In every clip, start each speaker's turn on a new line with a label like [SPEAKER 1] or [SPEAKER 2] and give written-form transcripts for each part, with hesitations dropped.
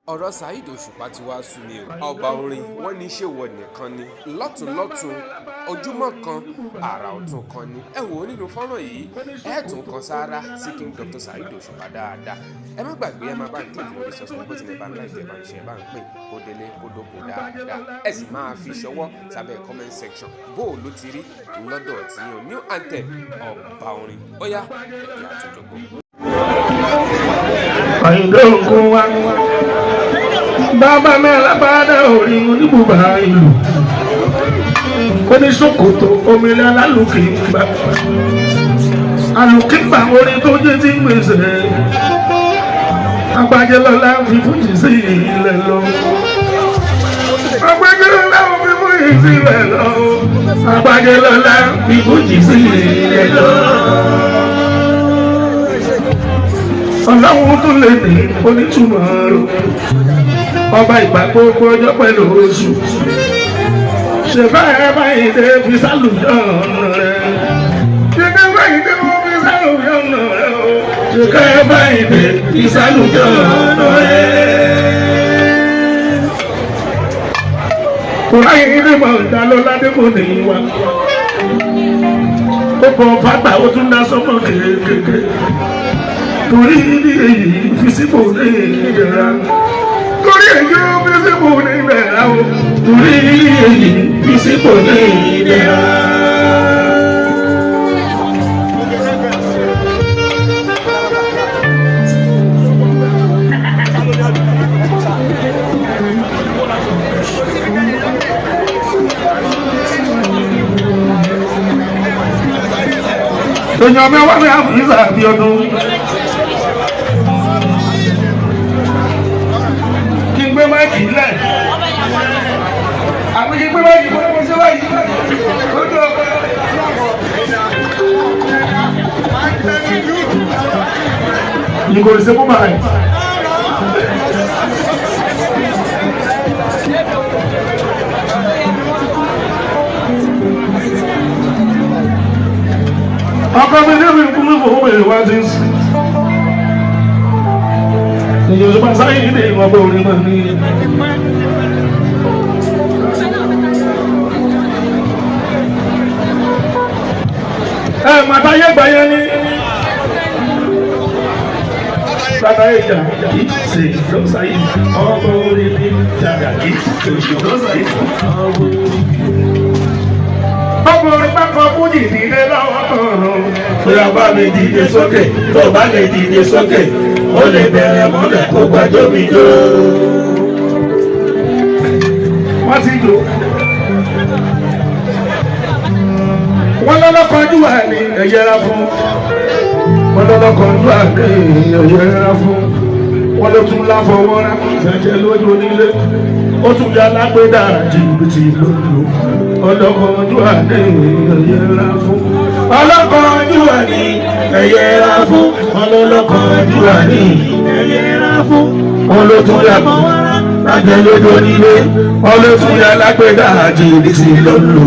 [SPEAKER 1] ọ̀rọ̀ Saheed Òṣùpá ti wá sú mi o. ọba orin wọ́n ní ṣèwọ nìkan ni lọ́tùnlọ́tùn ojúmọ́ kan àrà ọ̀tún kan ni. ẹ wò ó nínú fọ́nrán yìí ẹ tún kan sáárá sí King Dr. Saheed Òṣùpá dáadáa. ẹ má gbàgbé ẹ máa bá ń kílìkì lórí subscribe bó tilẹ̀ bá ń láì tẹ̀ bá ń ṣe bá ń pè kó délé kó dóko dáadáa. ẹ sì máa fi ṣọwọ́ sábẹ́ comment section bó o ló ti rí lọ́dọ̀ tí yín o. New anthem ọba orin ó yá ẹ̀jẹ̀ àtúntògbò.
[SPEAKER 2] Àyìndé ògùn wa bàbá náà lábàádà orí oníbùbà ìlú oníṣòkòtò omele alálùkìgbà alùkìgbà orin tó jẹ́ tí ń gbèsè Agbájẹ́lọ́lá fi fújì sí ilẹ̀ lọ Agbájẹ́lọ́lá fi fújì sí ilẹ̀ lọ Agbájẹ́lọ́lá fi fújì sí ilẹ̀ lọ. Ọlọ́run tún lè ní onítùmọ̀ ọ̀rọ̀ ọba ìgbà gbogbo ọjọ́ pẹ̀lú oṣù ṣèbá ẹ báyìí dé fi sálùjọ́ ọ̀nà rẹ̀ ṣèké báyìí dé wọ́n fi sálùjọ́ ọ̀nà rẹ̀ o ṣèké báyìí dé fi sálùjọ́ ọ̀nà rẹ̀. Kùráyìn ní mọ̀ ìdálọ́ládé kò ní í wá ó kọ fàgbà ó tún dá sọ́mọ́ kéékèèké torí ní èyí fisibò ní ìdẹ̀ra torí èyí fisibò ní ìdẹ̀ra o torí èyí fisibò ní ìdẹ̀ra. Èèyàn mẹ́wàá ní àfíìsà àbí ọdún. Gbé máìkì lẹ̀ àbí kí gbé máìkì fún ọmọ síwá yìí ó tó ọkọ. You go say mama right. Ọkọ mi ní ìfúnmi fún mi wá sí sí. Ìjọba bá sáyé ní ìwọ̀n bó rí máa ní. Ẹ màtá yé gbáyé ní. Bàbá ìjà kì í ṣe ìjọba yìí. Ọmọ orí ní jàdà kì í ṣe ìjọba yìí. Ọmọ orí pápá fújì nílé lọ́wọ́ kan. Bóyá bá mi dìde sókè, tó bá lè dìde sókè. Ó lè bẹ̀rẹ̀ mọ́lẹ̀ kó gbàjọ́ mi jó. Wọ́n ti jò. Wọ́n lọ́lọ́kọ̀ọ́jú wà ní ẹ̀yẹ́ra fún. Wọ́n lọ́lọ́kọ̀ọ́jú wà ní ẹ̀yẹ́ra fún. Wọ́n ló tún láfọwọ́ rá ìdájẹ́ lójú onílé. Ó tún yá lágbédà jìbìtì lójú. Ọlọ́kọ̀ọ́jú wà ní ẹ̀yẹ́ra fún. Ọlọ́kọ̀ọ́jú wà ní ẹ̀yẹ́ra fún. Ọlọ́kọ̀ọ́jú wà ní ẹ̀yẹ́ra fún. Olótúnyàmọ́ lájẹ́ lójú onílé. Olótúnyà lágbédà jìbìtì lójú.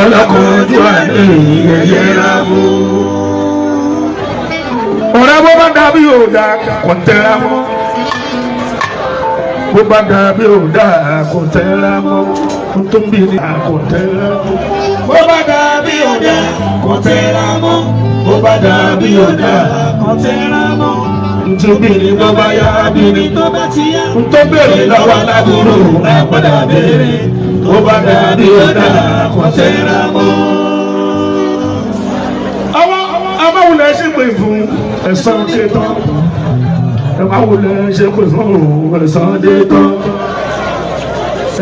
[SPEAKER 2] Ọlọ́kọ̀ọ́jú wà ní ẹ̀yẹ́ra fún. Ọ̀rẹ́ bó bá dàbí òdà kò tẹ́ra mọ́. Bó bá dàbí òdà kò tẹ́ra mọ́. Ó tó ń bí ní kò tẹ́ra mọ́. Bó bá dàbí òdà kò tẹ́ra mọ́. Bó bá dàbí òdà kò tẹ́ra mọ́. Ntóbi ni bó bá yá bí ni tó bá ti yá. Ntó bèrè lọ́wọ́ aláburú ẹ padà bèrè. Bó bá dàbí òdà kò tẹ́ra mọ́. Amáwulẹ̀ ṣe pé fún ẹ̀san dé tán. Amáwulẹ̀ ṣe pé fún ẹ̀san dé tán.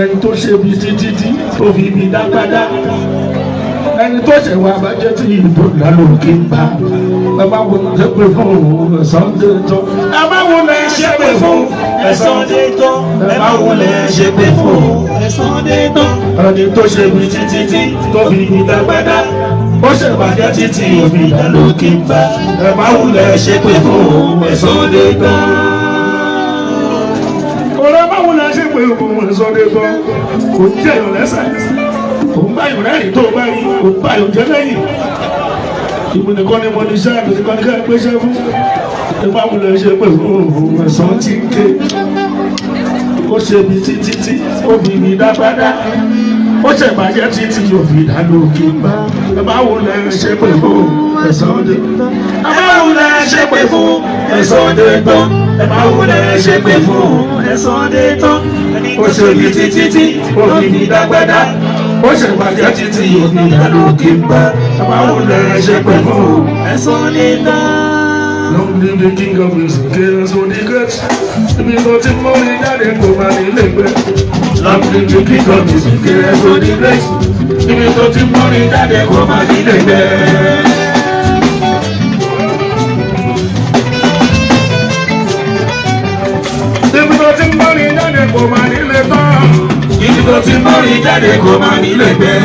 [SPEAKER 2] Ẹni tó ṣe bí títí tó fi bí dágbádá. Ẹni tó ṣe wá bàjẹ́ tí ìbò lálòkè ń bá. Amáwulẹ̀ ṣe pé fún ẹ̀san dé tán. Amáwulẹ̀ ṣe pé fún ẹ̀san dé tán. Amáwulẹ̀ ṣe pé fún ẹ̀san dé tán. Ẹni tó ṣe bí títí tó fi bí dágbádá. Ó ṣe bàjẹ́ títí omi ìdálókè ń bá. Ẹ má wulẹ̀ ṣe pé fún ẹ̀san dé tán. Ọ̀rẹ́ má wulẹ̀ ṣe pé fún ẹ̀san dé tán. Kò ní jẹ́ ìyọ̀ lẹ́sẹ̀. Kò ń bá ìrìn rẹ́rìn tó bá rí. Kò ń bá ìyọ̀ jẹ́ lẹ́yìn. Ìmú nìkan ni mo ní iṣẹ́ àti nìkan ní ká gbéṣẹ́ fún. Ẹ má wulẹ̀ ṣe pé fún ẹ̀san tí ń ké. ó ṣe bí títí tí ó fi ní dábàdá ó ṣe bàjẹ́ títí yóò fi dá lókè bá ẹ bá wò lẹ ṣe pé fún ẹ̀sán dé ẹ bá wò lẹ ṣe pé fún ẹ̀sán dé tán ẹ bá wò lẹ ṣe pé fún ẹ̀sán dé tán ó ṣe bí títí tí ó fi ní dábàdá ó ṣe bàjẹ́ títí yóò fi dá lókè bá ẹ bá wò lẹ ṣe pé fún ẹ̀sán dé tán. Long live the king of music, chaos on the great. Ibi tó ti mọ́ ní jáde kò máa ní lẹ́gbẹ́. Long live the king of music, chaos on the great. Ibi tó ti mọ́ ní jáde kò máa ní lẹ́gbẹ́. Ibi tó ti mọ́ ní jáde kò máa ní lẹ́gbẹ́. Ibi tó ti mọ́ ní jáde kò máa ní lẹ́gbẹ́.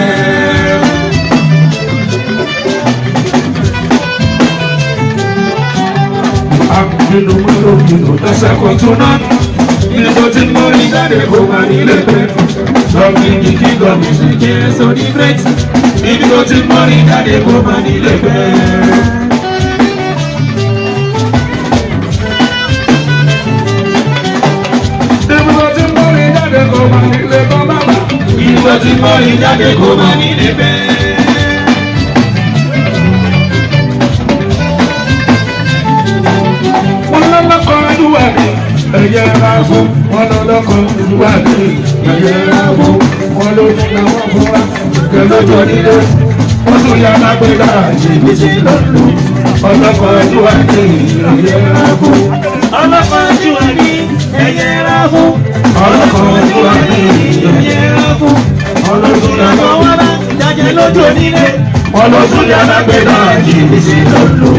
[SPEAKER 2] Nínú mọ́tò kìlọ̀ tẹ́sẹ̀ kan tó náà ibi tó ti mọ́ ní jáde kó máa nílé pẹ́ lọ́ọ̀kì kìkì gọ́ọ̀mù sí kí ẹ sọ ní great ibi tó ti mọ́ ní jáde kó máa nílé pẹ́. Ibi tó ti mọ́ ní jáde kó máa nílé pẹ́ bàbá ibi tó ti mọ́ ní jáde kó máa nílé pẹ́. Ẹyẹ ra fún wọn lọ́lọ́kọ̀ ìwádìí ẹyẹ ra fún wọn lójú làwọn fún wa kẹlọ́jọ́ nílé wọ́n tún yá lágbèlá jìbìtì lọ́lù ọlọ́kọ̀ ìwádìí ẹyẹ ra fún ọlọ́kọ̀ ìwádìí ẹyẹ ra fún ọlọ́kọ̀ ìwádìí ẹyẹ ra fún ọlọ́dún làwọn wá bá jáde lójú nílé wọ́n lójú yá lágbèlá jìbìtì lọ́lù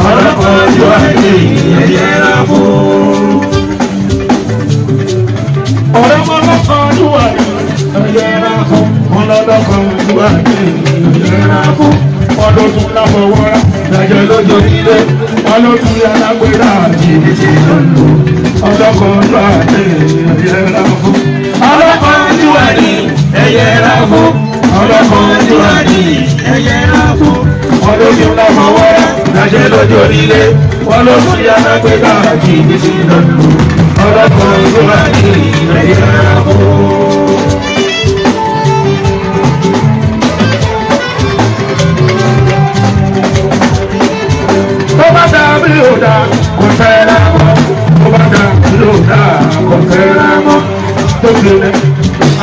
[SPEAKER 2] ọlọ́kọ̀ ìwádìí ẹyẹ ra fún. Ọ̀rẹ́ mọ́lọ́kọ̀ ọdúnwà ní ẹ̀yẹ́ra fún mọ́lọ́lọ́kọ̀ ọdúnwà ní ẹ̀yẹ́ra fún ọlọ́dún láfọwọ́rá ìdájọ́ lójó nílé ọlọ́dún alágbèrà jìbìtì lọ́lọ́ ọlọ́kọ̀ ọdúnwà ní ẹ̀yẹ́ra fún ọlọ́kọ̀ ọdúnwà ní ẹ̀yẹ́ra fún ọlọ́kọ̀ ọdúnwà ní ẹ̀yẹ́ra fún ọlọ́dún láfọwọ́rá ìdájọ́ lójó nílé ọlọ́dún alágbèrà jìbìtì lọ́lọ́ ọlọ́kọ̀ ọdúnwà ní ẹ̀yẹ́ra fún. Tó bá dá bí ó dá kò fẹ́ra mọ́, tó bá dá bí ó dá kò fẹ́ra mọ́, tó gbélé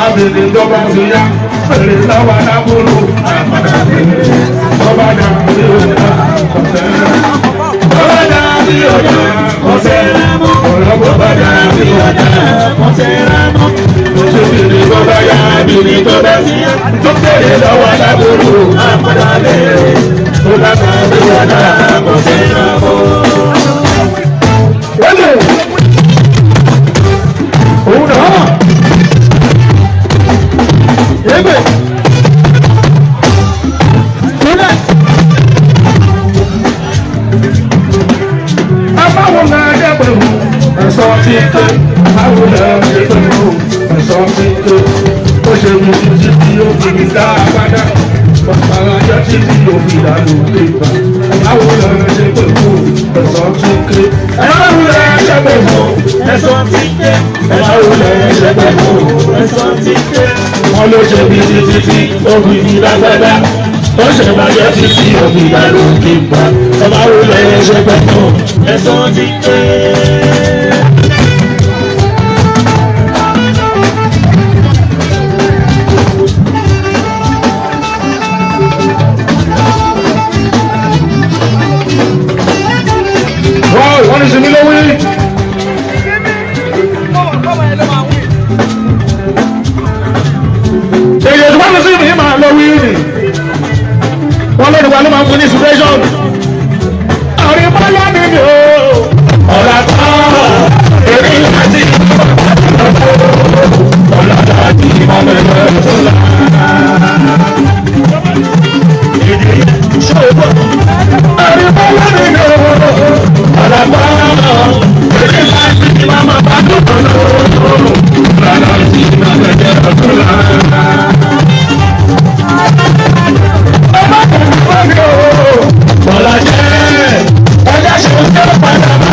[SPEAKER 2] abèlè tó bá fi yá fèrè lọ́wọ́ alábòrò àpàdà bèlè. Tó bá dá bí ó dá kò fẹ́ra mọ́, tó bá dá bí ó dá kò fẹ́ra mọ́, ọ̀rọ̀ bá dá bí ó dá kò fẹ́ra mọ́. Òṣèlú tó bá yá abèlè tó bá fi yá tó fèrè lọ́wọ́ alábòrò àpàdà bèlè. Tó bá dá bí ó dá kò fẹ́ra mọ́. Òun náà Ebe Tuna Abáwo náà dẹ́gbẹ̀rún ẹ̀sọ́ tí ké Abáwo náà dẹ́gbẹ̀rún ẹ̀sọ́ tí ké Ó ṣe mú títí tí ó fi ní dáadáa Bàbá ajá títí ó fi dànù képa Abáwo náà dẹ́gbẹ̀rún ẹ̀sọ́ tí ké Abáwo náà dẹ́gbẹ̀rún ẹ̀sọ́ tí ké Abáwo náà dẹ́gbẹ̀rún ẹ̀sọ́ tí ké wọ́n ló ṣe bí títí òbí ní lágbádá ó ṣe bàjẹ́ títí òbí dàrú kí n pa ẹ máa wò lẹ́yìn ṣe pẹ̀lú ẹ̀sán ti ké. wọ́n ní sinmi lówí. èyí tó bá lọ sí ìmọ̀ máa lọ wíìrì wọ́n lọ́dún wa ló máa ń fún ní inspiration. àrímọ́lá ni mi ò ọ̀la tán èmi láti ọ̀la láti ìmọ̀lẹ̀ tó la. àrímọ́lá ni mi ò ọ̀la tán èmi láti ìmọ̀lẹ̀ tó la. ọ̀la láti ìmọ̀lẹ̀ tó la. Bọ́lá jẹ́ ẹjẹ́ ṣe ń tẹ́ padà bá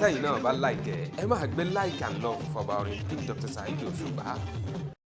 [SPEAKER 1] tẹ́yìn náà bá láìkẹ́ ẹ máa gbé like and love fọba orin King Dr. Saheed Òṣùpá